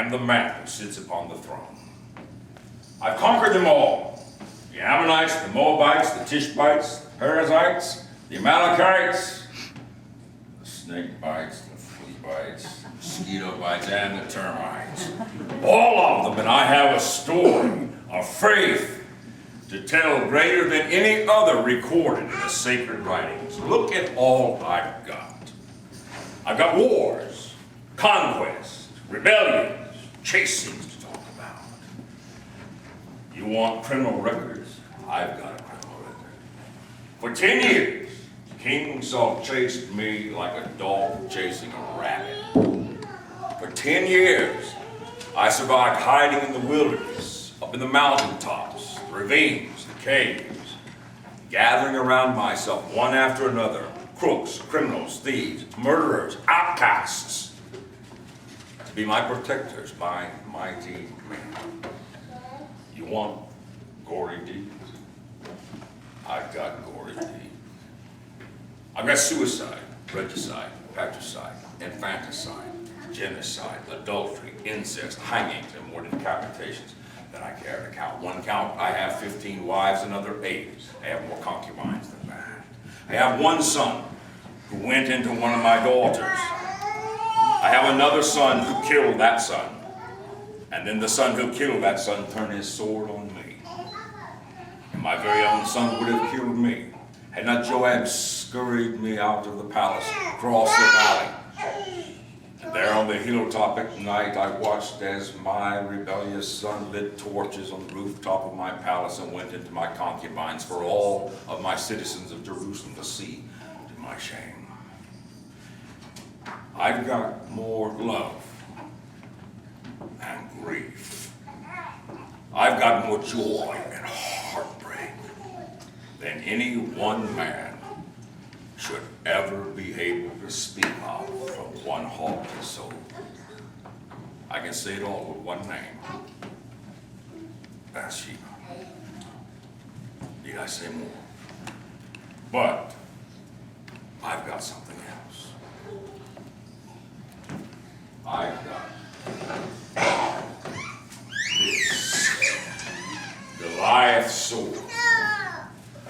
am the man who sits upon the throne. I've conquered them all. The Ammonites, the Moabites, the Tishbites, the Perizzites, the Amalekites, the snake bites, the flea bites, the mosquito bites, and the termites. All of them, and I have a story of faith to tell greater than any other recorded in the sacred writings. Look at all I've got. I've got wars, conquests, rebellions, chasings to talk about. You want criminal records? I've got a criminal record. For 10 years, King Saul chased me like a dog chasing a rabbit. For 10 years, I survived hiding in the wilderness, up in the mountaintops, the ravines, the caves, gathering around myself one after another, crooks, criminals, thieves, murderers, outcasts, to be my protectors, my mighty men. You want gory deeds? I've got gory deeds. I've got suicide, regicide, patricide, infanticide, genocide, adultery, incest, hangings, and more decapitations than I care to count. One count, I have 15 wives, another 8. I have more concubines than that. I have one son who went into one of my daughters. I have another son who killed that son. And then the son who killed that son turned his sword on me. And my very own son would have killed me had not Joab scurried me out of the palace, across the valley. And there on the hilltop at night, I watched as my rebellious son lit torches on the rooftop of my palace and went into my concubines for all of my citizens of Jerusalem to see to my shame. I've got more love and grief. I've got more joy and heartbreak than any one man should ever be able to speak of from one heart and soul. I can say it all with one name: Bathsheba. Need I say more? But I've got something else. I've got this Goliath sword,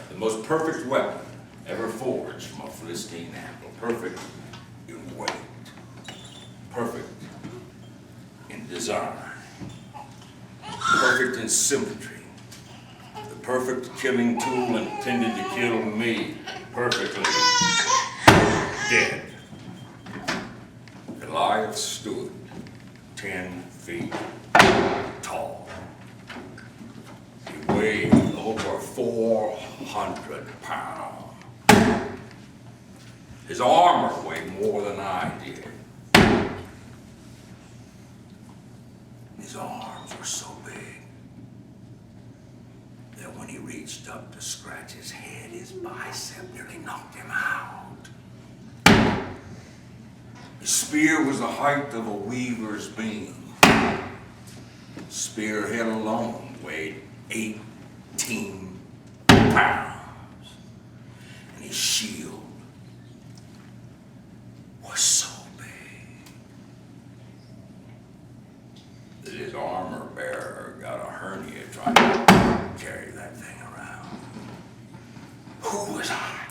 the most perfect weapon ever forged from a Philistine handle. Perfect in weight, perfect in design, perfect in symmetry, the perfect killing tool intended to kill me perfectly dead. Goliath stood 10 feet tall. He weighed over 400 pounds. His armor weighed more than I did. His arms were so big that when he reached up to scratch his head, his bicep nearly knocked him out. His spear was the height of a weaver's beam. Spearhead alone weighed 18 pounds. And his shield was so big that his armor bearer got a hernia trying to carry that thing around. Who was I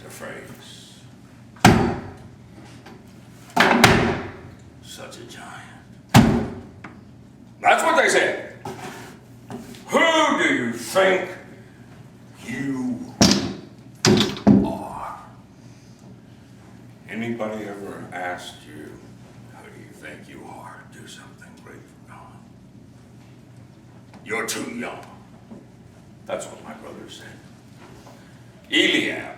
to face such a giant? That's what they said. Who do you think you are? Anybody ever asked you, who do you think you are? Do something great for God. You're too young. That's what my brother said. Eliab,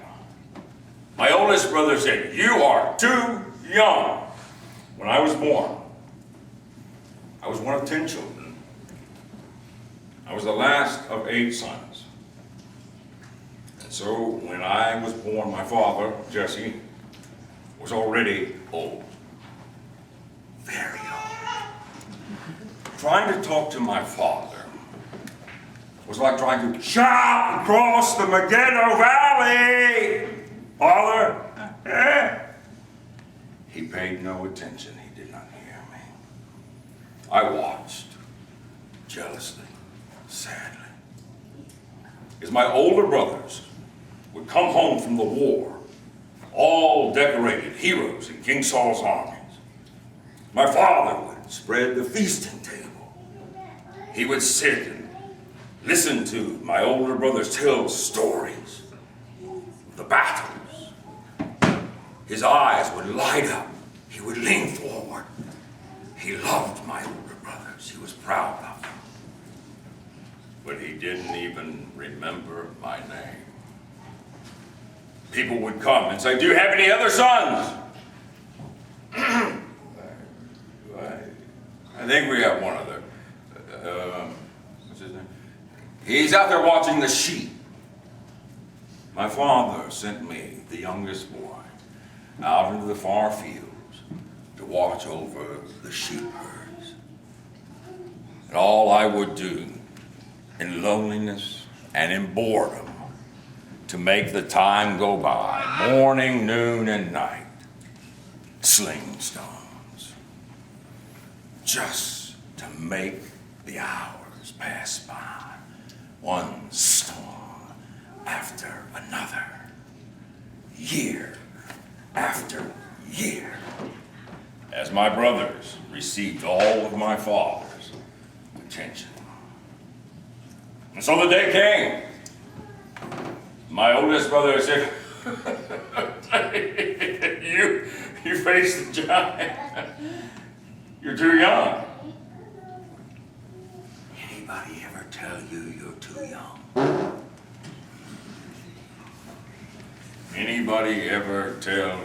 my oldest brother, said, you are too young. When I was born, I was one of 10 children. I was the last of 8 sons. And so when I was born, my father, Jesse, was already old. Very old. Trying to talk to my father was like trying to shout across the Megiddo Valley. Father, He paid no attention. He did not hear me. I watched, jealously, sadly, as my older brothers would come home from the war, all decorated heroes in King Saul's armies. My father would spread the feasting table. He would sit and listen to my older brothers tell stories of the battles. His eyes would light up. He would lean forward. He loved my older brothers. He was proud of them. But he didn't even remember my name. People would come and say, "Do you have any other sons?" I think we have one other. What's his name? He's out there watching the sheep. My father sent me, the youngest boy, out into the far fields to watch over the sheep herds. And all I would do in loneliness and in boredom to make the time go by, morning, noon, and night, sling stones, just to make the hours pass by, one storm after another, year after year, as my brothers received all of my father's attention. And so the day came. My oldest brother said, you face the giant. You're too young. Anybody ever tell you you're too young? Anybody ever tell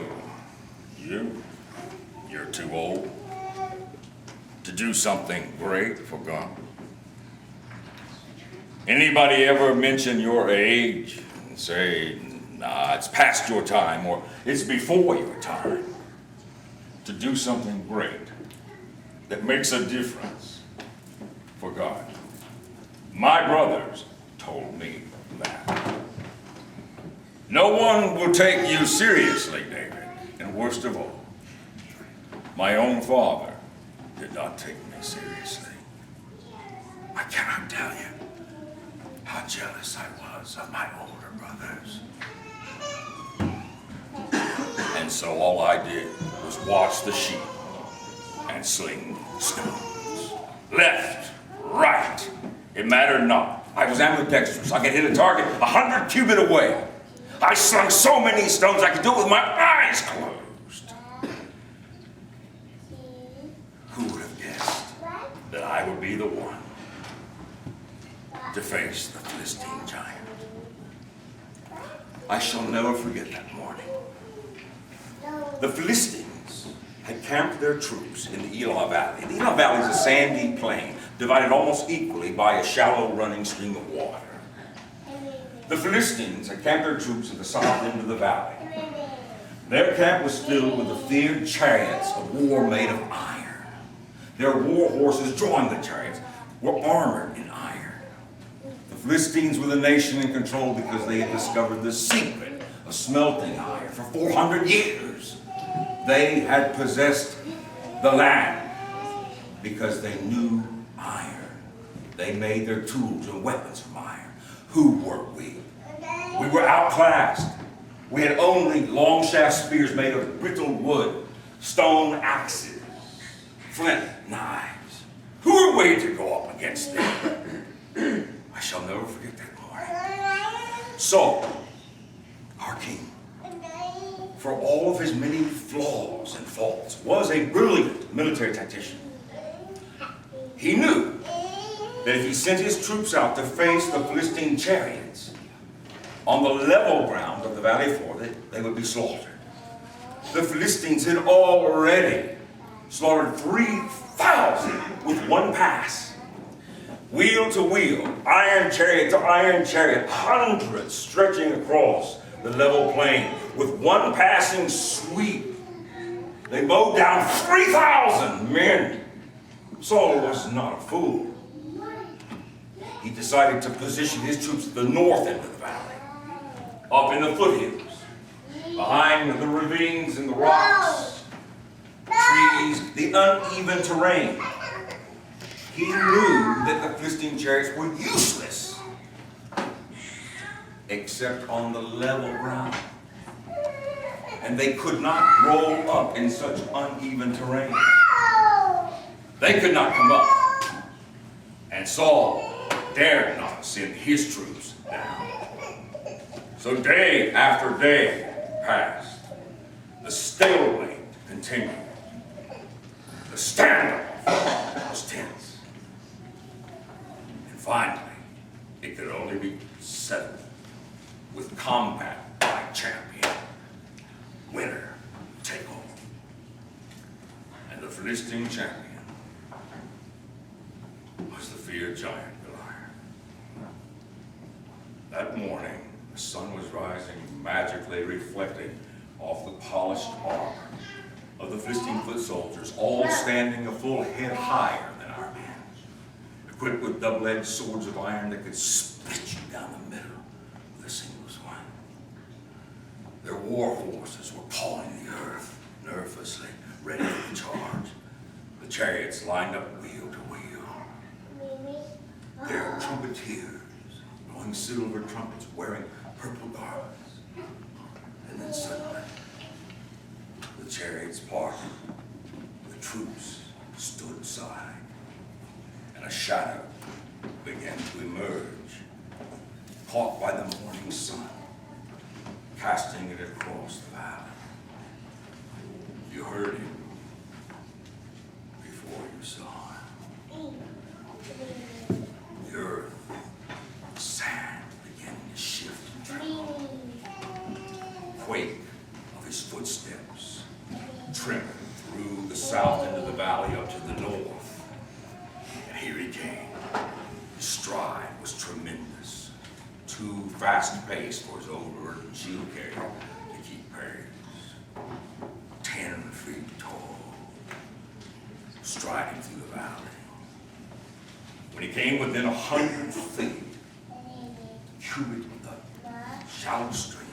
you you're too old to do something great for God? Anybody ever mention your age and say, "Nah, it's past your time," or "It's before your time," to do something great that makes a difference for God? My brothers told me that. No one will take you seriously, David, and worst of all, my own father did not take me seriously. I cannot tell you how jealous I was of my older brothers. And so all I did was watch the sheep and sling stones. Left, right, it mattered not. I was ambidextrous. I could hit a target 100 cubits away. I slung so many stones I could do it with my eyes closed. Who would have guessed that I would be the one to face the Philistine giant? I shall never forget that morning. The Philistines had camped their troops in the Elah Valley. The Elah Valley is a sandy plain divided almost equally by a shallow running stream of water. The Philistines had camped their troops at the south end of the valley. Their camp was filled with the feared chariots of war made of iron. Their war horses drawing the chariots were armored in iron. The Philistines were the nation in control because they had discovered the secret of smelting iron for 400 years. They had possessed the land because they knew iron. They made their tools and weapons from iron. Who were we? We were outclassed. We had only long shaft spears made of brittle wood, stone axes, flint knives. Who are we to go up against them? I shall never forget that morning. Saul, our king, for all of his many flaws and faults, was a brilliant military tactician. He knew that if he sent his troops out to face the Philistine chariots on the level ground of the valley floor, they would be slaughtered. The Philistines had already slaughtered 3,000 with one pass. Wheel to wheel, iron chariot to iron chariot, hundreds stretching across the level plain with one passing sweep. They mowed down 3,000 men. Saul was not a fool. He decided to position his troops at the north end of the valley, up in the foothills, behind the ravines and the rocks, trees, the uneven terrain. He knew that the Philistine chariots were useless, except on the level ground. And they could not roll up in such uneven terrain. They could not come up. And Saul dared not send his troops down. So day after day passed. The stalemate continued. The standoff was tense. And finally, it could only be settled with combat by champion. Winner take all. And the Philistine champion was the feared giant Goliath. That morning, the sun was rising, magically reflecting off the polished armor of the Philistine foot soldiers, all standing a full head higher than our men, equipped with double-edged swords of iron that could split you down the middle with a single swing. Their war horses were pawing the earth nervously, ready for the charge. The chariots lined up wheel to wheel. Their trumpeters blowing silver trumpets, wearing purple garments. And then suddenly, the chariots parted. The troops stood aside, and a shadow began to emerge, caught by the morning sun, casting it across the valley. You heard him before you saw him. The earth, the sand began to shift and tremble. Quake of his footsteps trembled through the south end of the valley up to the north. And here he came. His stride was tremendous, too fast-paced for his overburdened shield carrier to keep pace. 10 feet tall, striding through the valley. When he came within 100 feet, cubit of the shallow stream,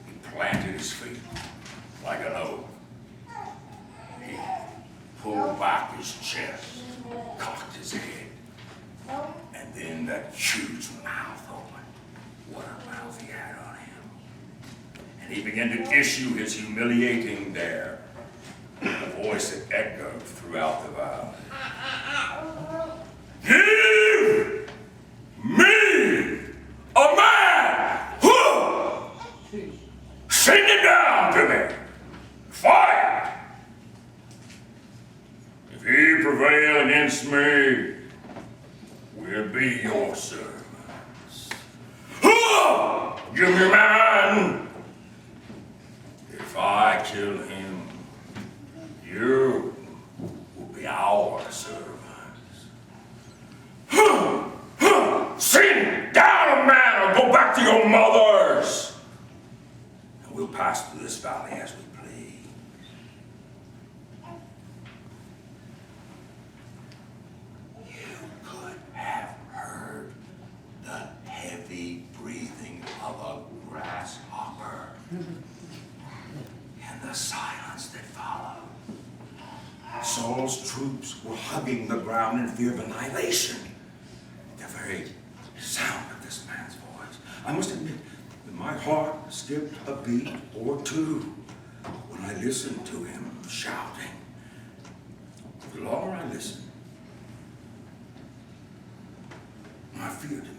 he planted his feet like an oak. He pulled back his chest, cocked his head, and then that huge mouth opened. What a mouth he had on him. And he began to issue his humiliating dare, a voice that echoed throughout the valley. Give me a man! Send him down to me! Fire! If he prevail against me, we'll be your servants. Give me a man! If I kill him, you will be our servants. Send down a man or go back to your mothers. And we'll pass through this valley as we please. You could have heard the heavy breathing of a grasshopper and the silence that followed. Saul's troops were hugging the ground in fear of annihilation. The very sound of this man's voice. I must admit that my heart skipped a beat or two when I listened to him shouting. The longer I listened, my fear diminished.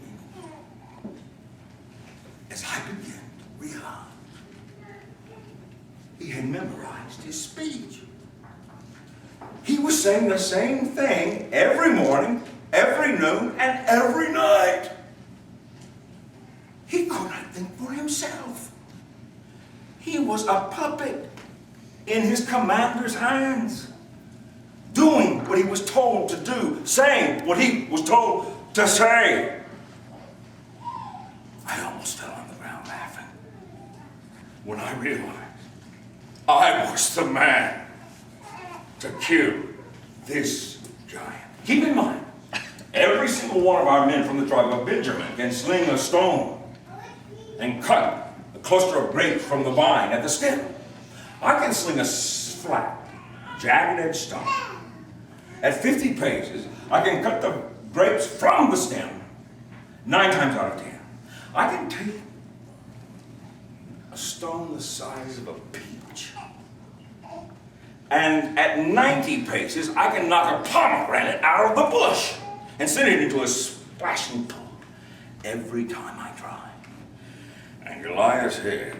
As I began to realize he had memorized his speech. He was saying the same thing every morning, every noon, and every night. He could not think for himself. He was a puppet in his commander's hands, doing what he was told to do, saying what he was told to say. I almost fell on the ground laughing when I realized I was the man to kill this giant. Keep in mind, every single one of our men from the tribe of Benjamin can sling a stone and cut a cluster of grapes from the vine at the stem. I can sling a flat, jagged-edged stone At 50 paces, I can cut the grapes from the stem 9 times out of 10. I can take a stone the size of a peach, and at 90 paces, I can knock a pomegranate out of the bush and send it into a splashing pool every time I try. And Goliath's head,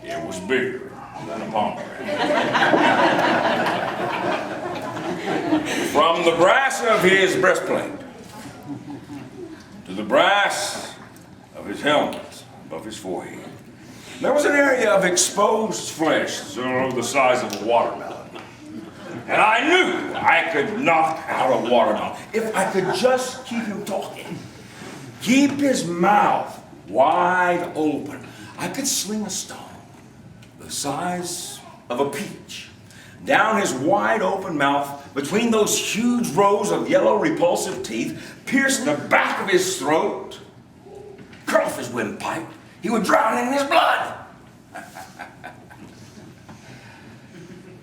it was bigger than a pomegranate. From the brass of his breastplate to the brass of his helmet above his forehead, there was an area of exposed flesh so the size of a watermelon. And I knew I could knock out a watermelon if I could just keep him talking. Keep his mouth wide open. I could sling a stone the size of a peach down his wide open mouth between those huge rows of yellow repulsive teeth, pierce the back of his throat, cut off his windpipe. He would drown in his blood.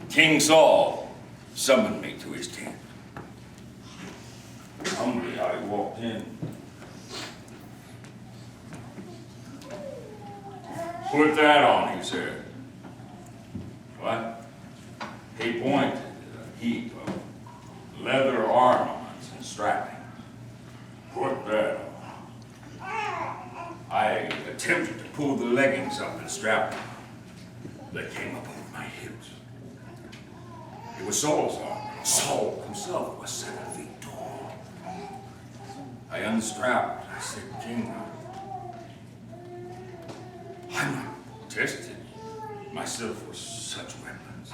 King Saul summoned me to his tent. Humbly I walked in. Put that on, he said. What? He pointed at a heap of leather armaments and strappings. Put that on. I attempted to pull the leggings up and strap them. They came up over my hips. It was Saul's armor. Saul himself was 7 feet tall. I unstrapped. I said, King, I'm not tested myself with such weapons.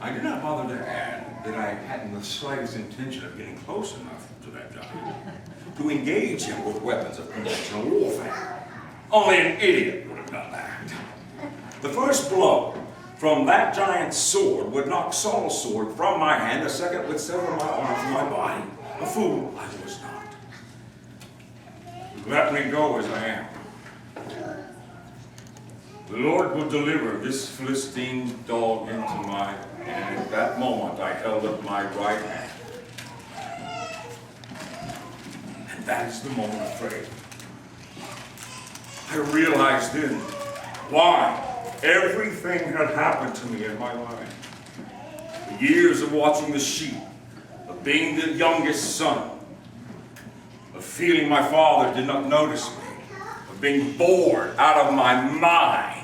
I did not bother to add that I hadn't the slightest intention of getting close enough to that giant to engage him with weapons of conventional warfare. Only an idiot would have done that. The first blow from that giant's sword would knock Saul's sword from my hand. The second would sever my arm from my body. A fool I was not. Let me go as I am. The Lord will deliver this Philistine dog into my hand. At that moment, I held up my right hand. And that is the moment of faith. I realized then why everything had happened to me in my life. The years of watching the sheep, of being the youngest son, of feeling my father did not notice me, of being bored out of my mind,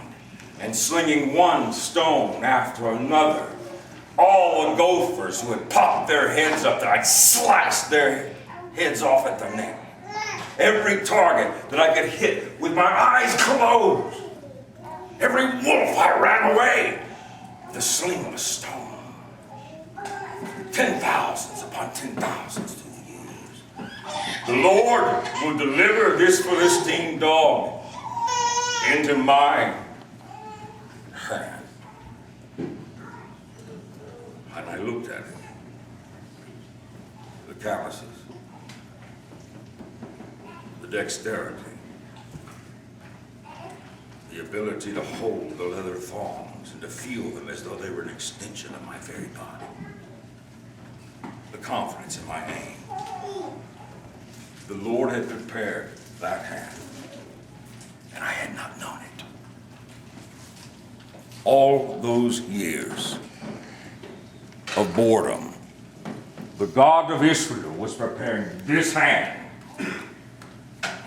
and slinging one stone after another. All the gophers who had popped their heads up that I'd slashed their heads off at the neck. Every target that I could hit with my eyes closed. Every wolf I ran away with the sling of a stone. 10,000s upon 10,000s through the years. The Lord will deliver this Philistine dog into my hand. And I looked at him. The calluses, the dexterity, the ability to hold the leather thongs and to feel them as though they were an extension of my very body. The confidence in my aim. The Lord had prepared that hand, and I had not known it. All those years of boredom, the God of Israel was preparing this hand.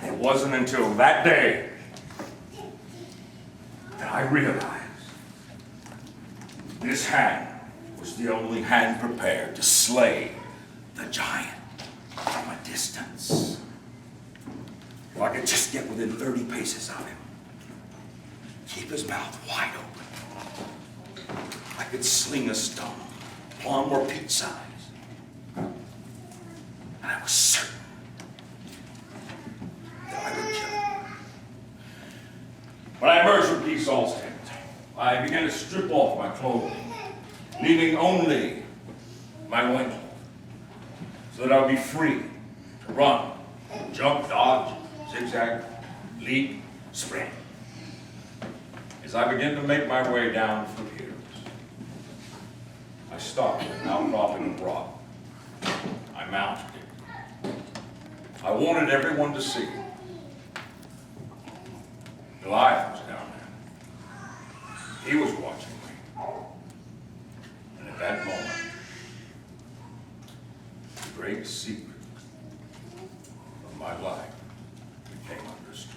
It wasn't until that day that I realized this hand was the only hand prepared to slay the giant from a distance. If I could just get within 30 paces of him, keep his mouth wide open, I could sling a stone, plum or peach size, and I was certain that I would kill him. When I emerged from King Saul's tent, I began to strip off my clothing, leaving only my loincloth, so that I would be free to run, jump, dodge, zigzag, leap, sprint. As I began to make my way down the foothills, I stopped. stopped at an outcropping of rock. I mounted it. I wanted everyone to see it. Goliath was down there. He was watching me. And at that moment, the great secret of my life became understood.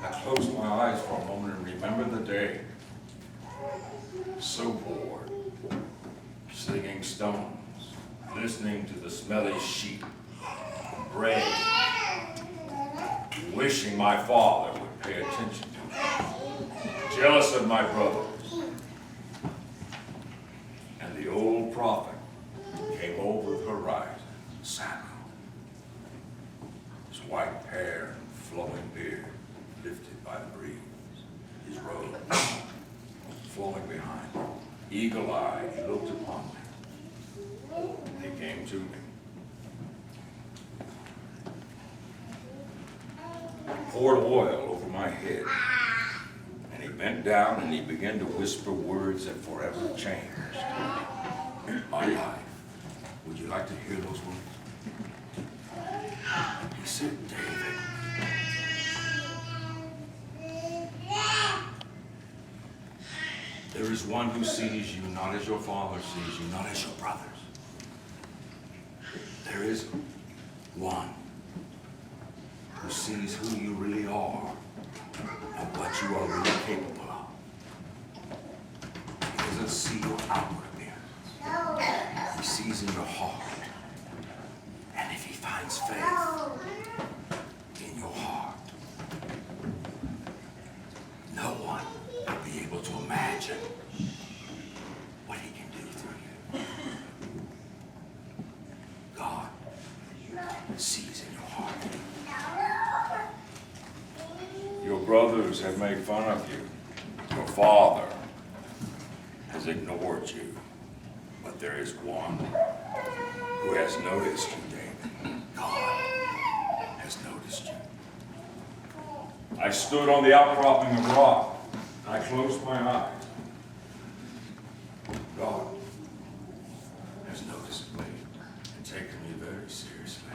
I closed my eyes for a moment and remembered the day. So bored, slinging stones, listening to the smelly sheep bray, wishing my father would pay attention to me, jealous of my brothers. And the old prophet came over the horizon, Samuel, his white hair and flowing beard lifted by the breeze, his robe flowing behind him. Eagle-eyed, he looked upon me. He came to me. Poured oil over my head. And he bent down and he began to whisper words that forever changed my life. Would you like to hear those words? He said, David, there is one who sees you not as your father sees you, not as your brothers. There is one who sees who you really are and what you are really capable of. He doesn't see your outward appearance. He sees in your heart. And if he finds faith in your heart, no one will be able to imagine what he can do through you. God sees in your heart. Your brothers have made fun of you. Your father has ignored you. But there is one who has noticed you, David. God has noticed you. I stood on the outcropping of rock. I closed my eyes. God has noticed me and taken me very seriously.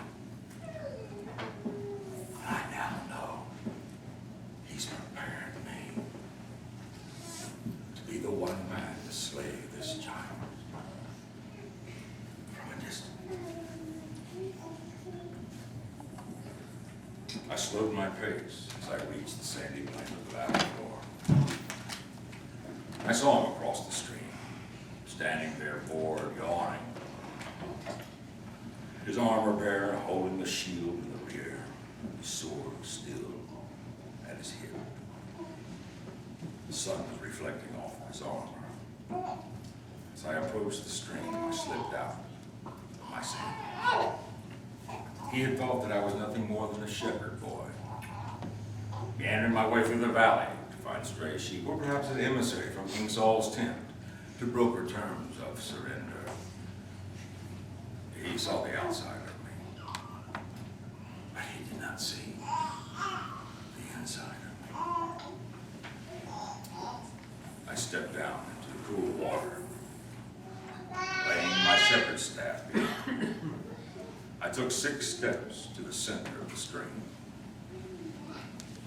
I now know he's prepared me to be the one man to slay this giant from a distance. I slowed my pace as I reached the sandy plain of the valley floor. I saw him across the stream, standing there bored, yawning. His armor bearer holding the shield in the rear, his sword still at his hip. The sun was reflecting off his armor. As I approached the stream, I slipped out of my sandals. He had thought that I was nothing more than a shepherd boy, meandering my way through the valley to find stray sheep, or perhaps an emissary from King Saul's tent to broker terms of surrender. He saw the outside of me, but he did not see the inside of me. I stepped down into the cool water, laying my shepherd's staff behind me. I took 6 steps to the center of the stream.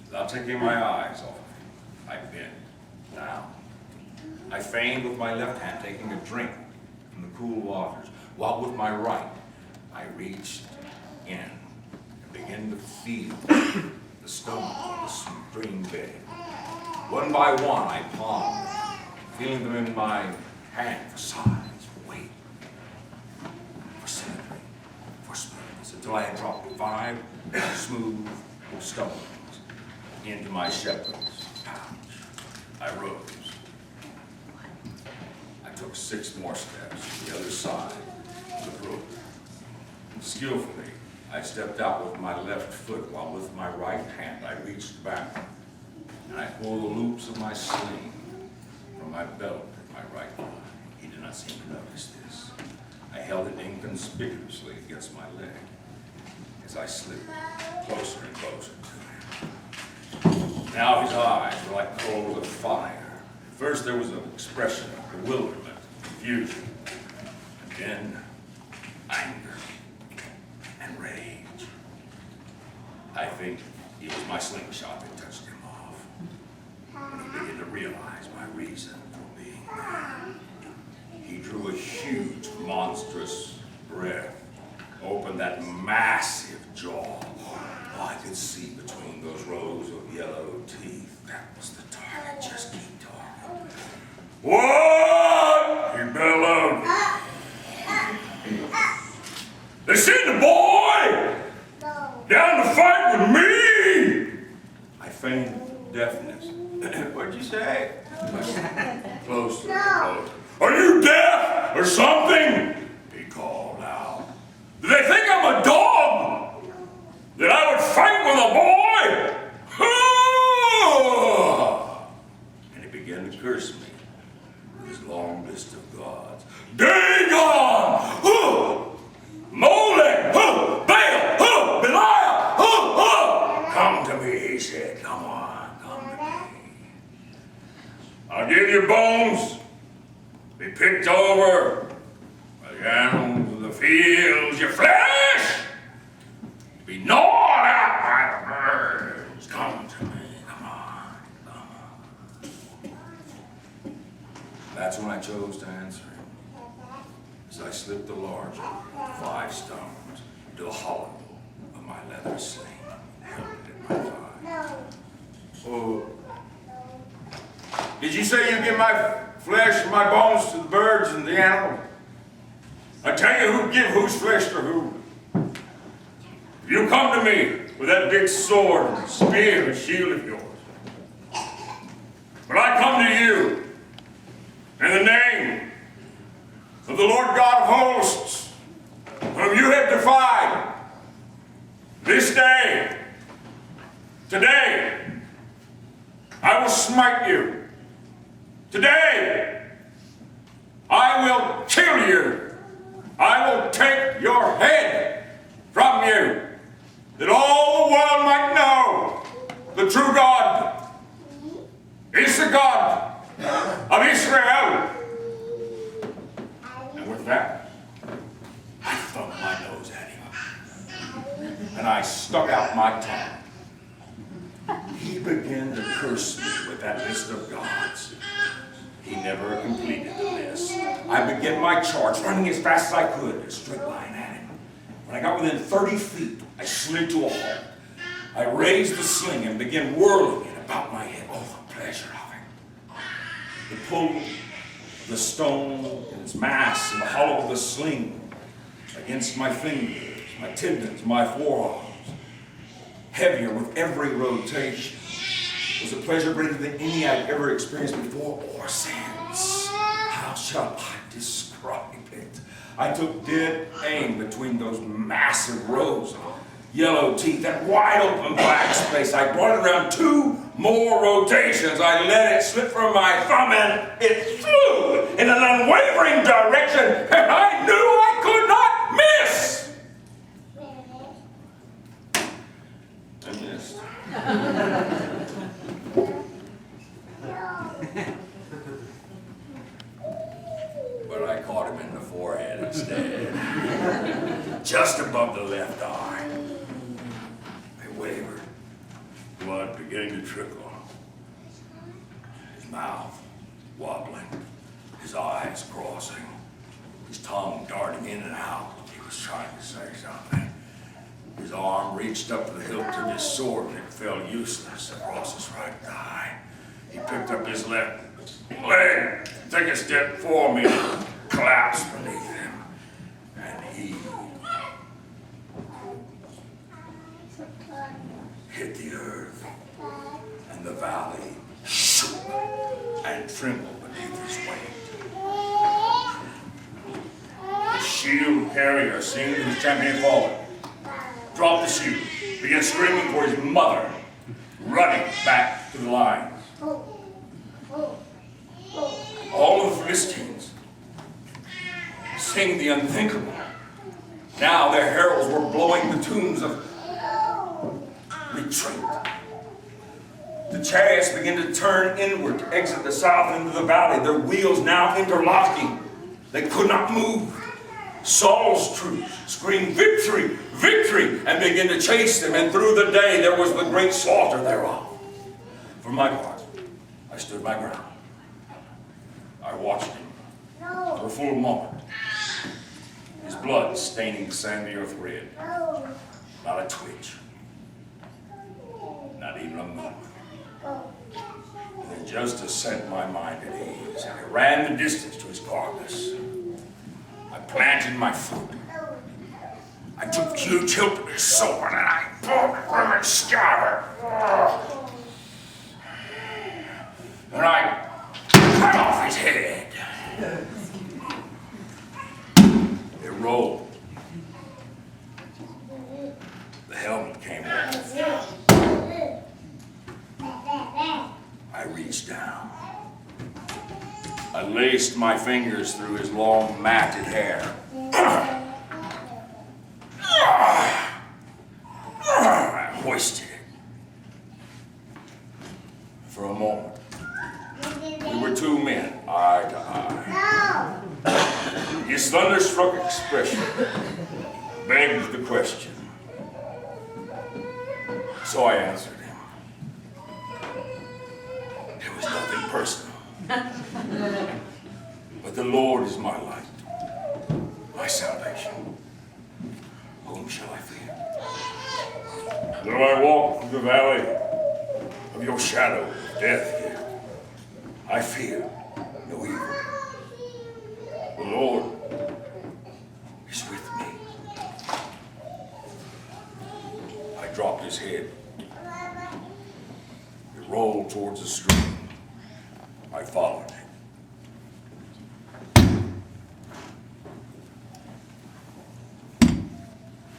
Without taking my eyes off of him, I bent down. I feigned with my left hand taking a drink from the cool waters, while with my right I reached in and began to feel the stones on the stream bed. One by one I palmed them, feeling them in my hand for size, for weight, for symmetry, for smoothness, until I had dropped 5 smooth stones into my shepherd's pouch. I rose. I took 6 more steps to the other side of the brook. Skillfully, I stepped out with my left foot, while with my right hand I reached back and I pulled the loops of my sling from my belt at my right thigh. He did not seem to notice this. I held it inconspicuously against my leg as I slipped closer and closer to him. Now his eyes were like coals of fire, First there was an expression of bewilderment, confusion, and then anger and rage. I think it was my slingshot that touched him off. When he began to realize my reason for being there. He drew a huge, monstrous breath, opened that massive jaw. I could see between those rows of yellow teeth. That was the target. Just keep talking. What? He bellowed. They sent the boy down to fight with me. I feigned deafness. What'd you say? Closer, closer. Are you deaf or something? He called out. Do they think I'm a dog? That I would fight with a boy? And he began to curse me with his long list of gods. Dagon! Molech! Baal! Belial! Come to me, he said. Come on, come to me. I'll give you bones. Be picked over by the animals of the fields. Your flesh be gnawed out by the birds. Come to me. Come on. Come on. That's when I chose to answer him. As I slipped the larger 5 stones into the hollow of my leather sling, held it at my thigh. Oh, did you say you give my flesh and my bones to the birds and the animals? I tell you who give whose flesh to who. You come to me with that big sword and spear and shield of yours. But I come to you in the name of the Lord God of hosts, whom you have defied. This day, today, I will smite you. Today, I will kill you. I will take your head from you, that all the world might know the true God is the God of Israel. And with that, I thumbed my nose at him, and I stuck out my tongue. He began to curse me with that list of gods. He never completed the list. I began my charge, running as fast as I could, a straight line at him. When I got within 30 feet, I slid to a halt. I raised the sling and began whirling it about my head. Oh, the pleasure of it. The pull of the stone and its mass and the hollow of the sling against my fingers, my tendons, my forearms, heavier with every rotation. It was a pleasure greater than any I'd ever experienced before or since. How shall I describe it? I took dead aim between those massive rows of yellow teeth, that wide open black space. I brought it around 2 more rotations. I let it slip from my thumb and it flew in an unwavering direction, and I knew I could not miss. I missed. But I caught him in the forehead instead, just above the left eye. He wavered, blood beginning to trickle, his mouth wobbling, his eyes crossing, his tongue darting in and out. He was trying to say something. His arm reached up to the hilt of his sword and it fell useless across his right thigh. He picked up his left leg, took a step forward, and collapsed beneath him. And he hit the earth, and the valley shook and trembled beneath his weight. The shield carrier, seeing his champion fallen, dropped the shield, began screaming for his mother, running back to the lines. All of the Philistines, seeing the unthinkable, now their heralds were blowing the tunes of retreat. The The chariots began to turn inward to exit the south into the valley, their wheels now interlocking. They could not move. Saul's troops screamed, "Victory! Victory!" and began to chase them, and through the day there was the great slaughter thereof. For my part, I stood my ground. I watched him for a full moment, his blood staining the sandy earth red. Not a twitch, not even a movement. And then just to set my mind at ease, I ran the distance to his carcass. I planted my foot. I took huge hilt of his sword and I pulled it from its scabbard. And I cut off his head. It rolled. The helmet came off. I reached down. I laced my fingers through his long, matted hair. I hoisted it. For a moment, we were two men, eye to eye. His thunderstruck expression begged the question. So I answered him. It was nothing personal. But the Lord is my light, my salvation. Whom shall I fear? Though I walk through the valley of your shadow of death here, I fear no evil. The Lord is with me. I dropped his head. It rolled towards the stream. I followed it.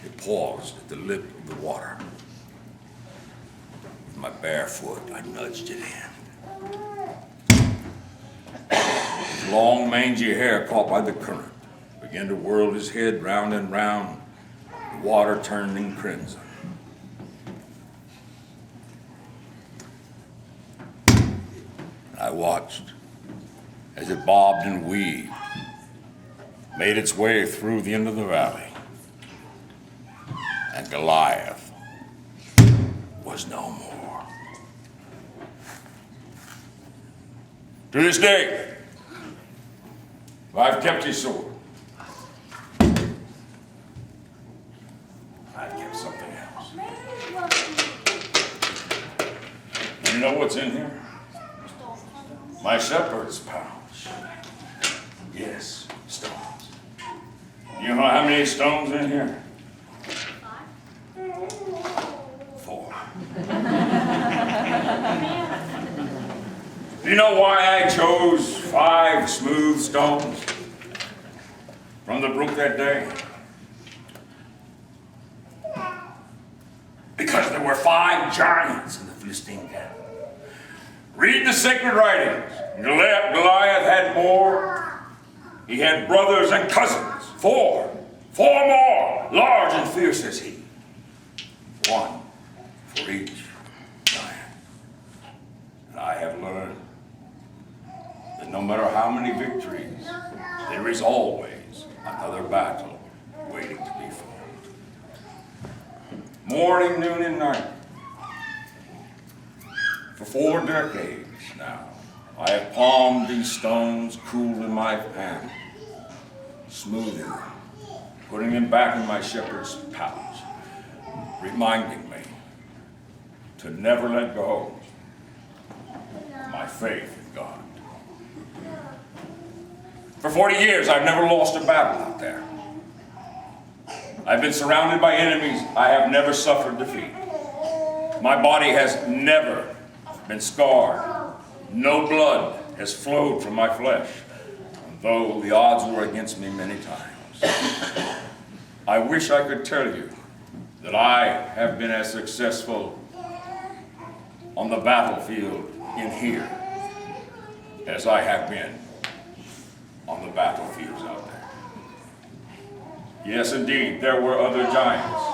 It paused at the lip of the water. With my bare foot, I nudged it in. His long, mangy hair, caught by the current, began to whirl his head round and round, the water turning crimson. I watched as it bobbed and weaved, made its way through the end of the valley, and Goliath was no more. To this day, I've kept his sword. I've kept something else. You know what's in here? My shepherd's pouch. Yes, stones. You know how many stones in here? 4. Do you know why I chose 5 smooth stones from the brook that day? Because there were 5 giants in the Philistine camp. Read the sacred writings. Goliath had more. He had brothers and cousins. 4 more, large and fierce as he. 1 for each giant. And I have learned that no matter how many victories, there is always another battle waiting to be fought. Morning, noon, and night. For 4 decades now, I have palmed these stones cool in my hand, smoothing them, putting them back in my shepherd's pouch, reminding me to never let go of my faith in God. For 40 years, I've never lost a battle out there. I've been surrounded by enemies. I have never suffered defeat. My body has never been scarred. No blood has flowed from my flesh, though the odds were against me many times. I wish I could tell you that I have been as successful on the battlefield in here as I have been on the battlefields out there. Yes, indeed, there were other giants,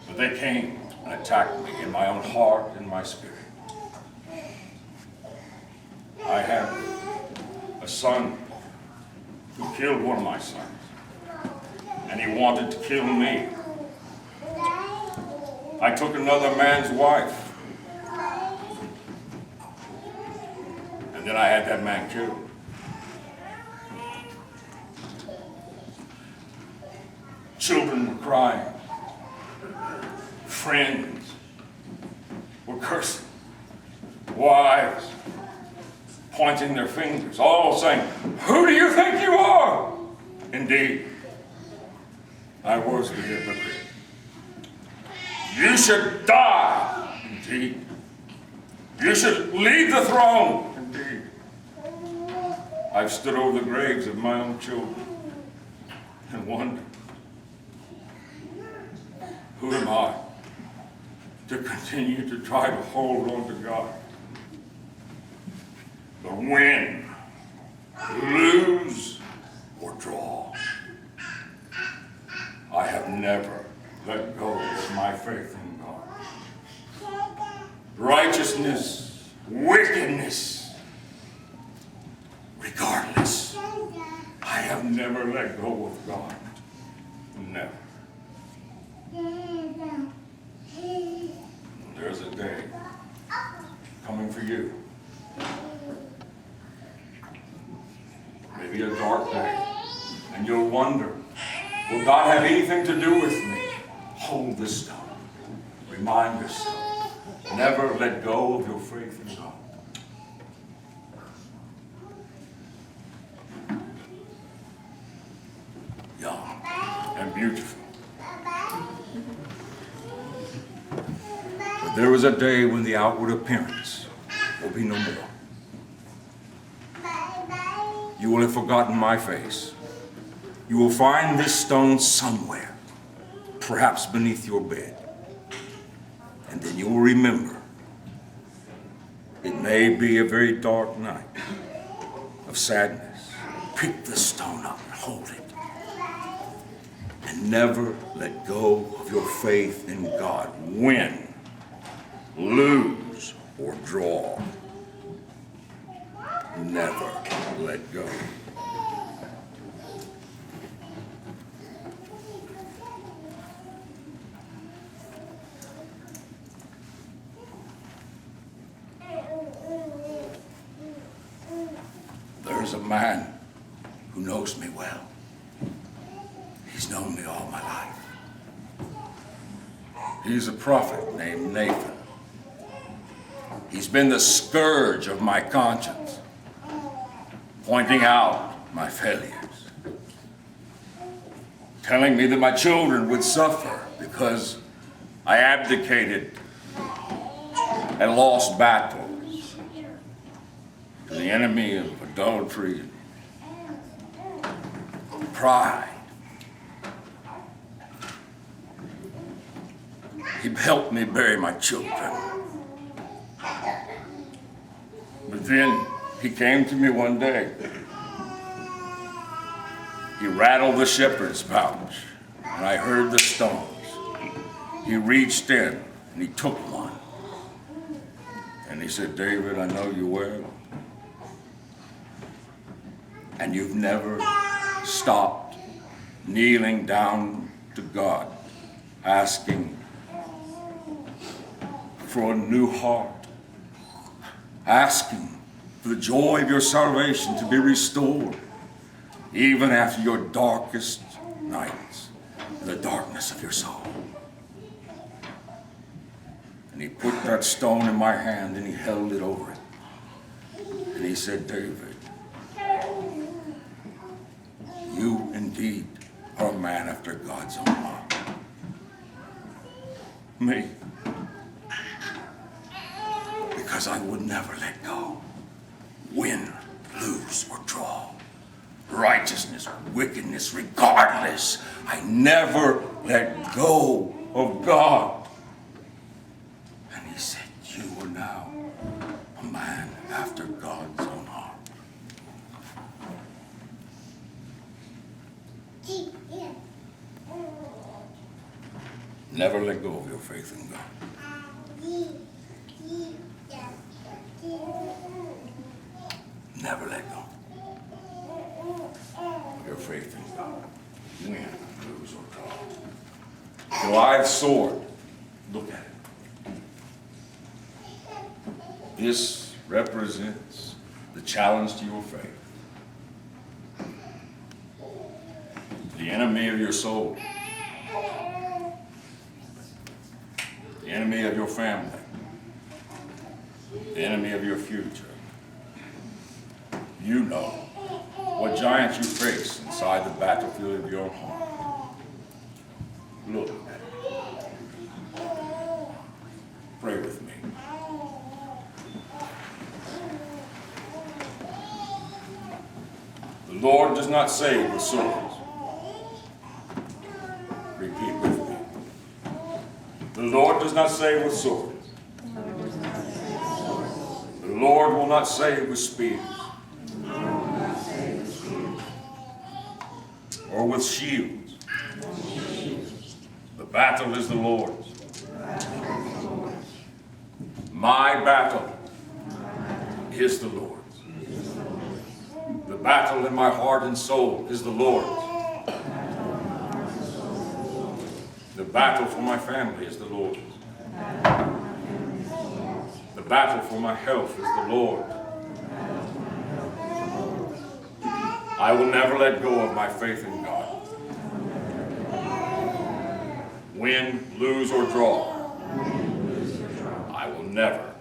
but they came and attacked me in my own heart and my spirit. I had a son who killed one of my sons, and he wanted to kill me. I took another man's wife, and then I had that man killed. Children were crying. Friends were cursing. Wives pointing their fingers, all saying, "Who do you think you are?" Indeed, I was the hypocrite. You should die. Indeed. You should leave the throne. Indeed. I've stood over the graves of my own children and wondered, who am I to continue to try to hold on to God? But win, lose, or draw, I have never let go of my faith in God. Righteousness, wickedness, regardless, I have never let go of God. Never. There's a day coming for you. Maybe a dark day, and you'll wonder, will God have anything to do with me? Hold this stone. Remind yourself, never let go of your faith in God. Young and beautiful. But there is a day when the outward appearance will be no more. You will have forgotten my face. You will find this stone somewhere, perhaps beneath your bed. And then you will remember. It may be a very dark night of sadness. Pick the stone up and hold it. And never let go of your faith in God. Win, lose, or draw. Never let go. There's a man who knows me well. He's known me all my life. He's a prophet named Nathan. He's been the scourge of my conscience, pointing out my failures, telling me that my children would suffer because I abdicated and lost battles to the enemy of adultery and pride. He helped me bury my children. But then he came to me one day. He rattled the shepherd's pouch, and I heard the stones. He reached in, and he took one. And he said, "David, I know you well. And you've never stopped kneeling down to God, asking for a new heart, asking for the joy of your salvation to be restored, even after your darkest nights, and the darkness of your soul." And he put that stone in my hand and he held it over it. And he said, "David, you indeed are a man after God's own heart." Me. Because I would never let go. Win, lose, or draw. Righteousness, wickedness, regardless. I never let go of God. And he said, "You are now a man after God's own heart." Never let go of your faith in God. Never let go of your faith in God. Win, lose, or draw. Goliath's sword. Look at it. This represents the challenge to your faith. The enemy of your soul. The enemy of your family. The enemy of your future. You know what giants you face inside the battlefield of your heart. Look at it. Pray with me. The Lord does not save with swords. Repeat with me. The Lord does not save with swords. The Lord will not save with spears. Or with shields. The battle is the Lord's. My battle is the Lord's. The battle in my heart and soul is the Lord's. The battle for my family is the Lord's. The battle for my health is the Lord's. I will never let go of my faith in God. Win, lose, or draw, I will never